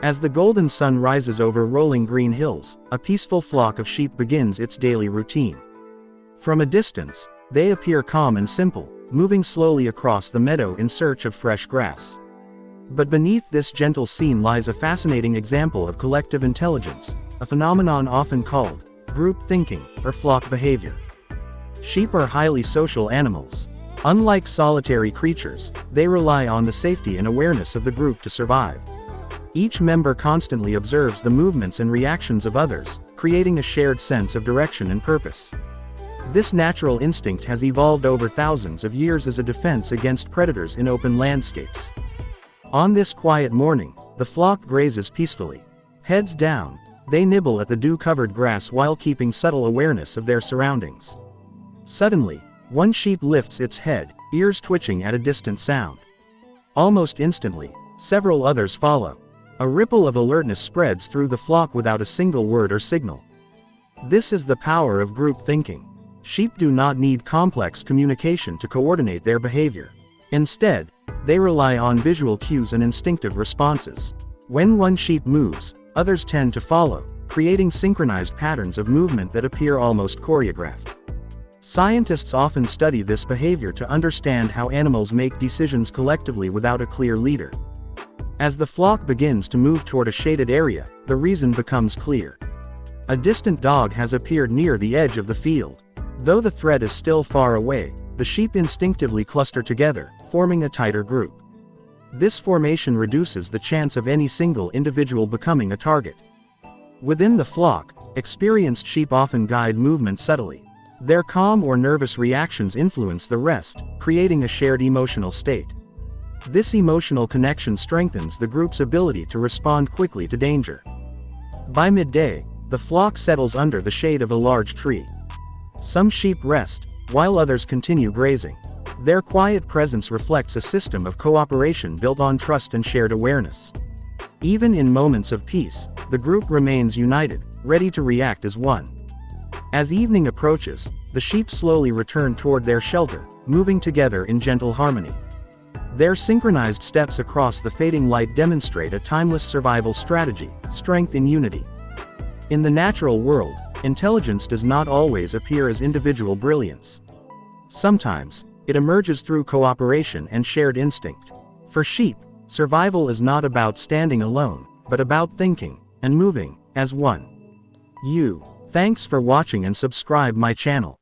As the golden sun rises over rolling green hills, a peaceful flock of sheep begins its daily routine. From a distance, they appear calm and simple, moving slowly across the meadow in search of fresh grass. But beneath this gentle scene lies a fascinating example of collective intelligence, a phenomenon often called group thinking or flock behavior. Sheep are highly social animals. Unlike solitary creatures, they rely on the safety and awareness of the group to survive. Each member constantly observes the movements and reactions of others, creating a shared sense of direction and purpose. This natural instinct has evolved over thousands of years as a defense against predators in open landscapes. On this quiet morning, the flock grazes peacefully. Heads down, they nibble at the dew-covered grass while keeping subtle awareness of their surroundings. Suddenly, one sheep lifts its head, ears twitching at a distant sound. Almost instantly, several others follow. A ripple of alertness spreads through the flock without a single word or signal. This is the power of group thinking. Sheep do not need complex communication to coordinate their behavior. Instead, they rely on visual cues and instinctive responses. When one sheep moves, others tend to follow, creating synchronized patterns of movement that appear almost choreographed. Scientists often study this behavior to understand how animals make decisions collectively without a clear leader. As the flock begins to move toward a shaded area, the reason becomes clear. A distant dog has appeared near the edge of the field. Though the threat is still far away, the sheep instinctively cluster together, forming a tighter group. This formation reduces the chance of any single individual becoming a target. Within the flock, experienced sheep often guide movement subtly. Their calm or nervous reactions influence the rest, creating a shared emotional state. This emotional connection strengthens the group's ability to respond quickly to danger. By midday, the flock settles under the shade of a large tree. Some sheep rest, while others continue grazing. Their quiet presence reflects a system of cooperation built on trust and shared awareness. Even in moments of peace, the group remains united, ready to react as one. As evening approaches, the sheep slowly return toward their shelter, moving together in gentle harmony. Their synchronized steps across the fading light demonstrate a timeless survival strategy, strength in unity. In the natural world, intelligence does not always appear as individual brilliance. Sometimes, it emerges through cooperation and shared instinct. For sheep, survival is not about standing alone, but about thinking and moving as one. Thanks for watching and subscribe my channel.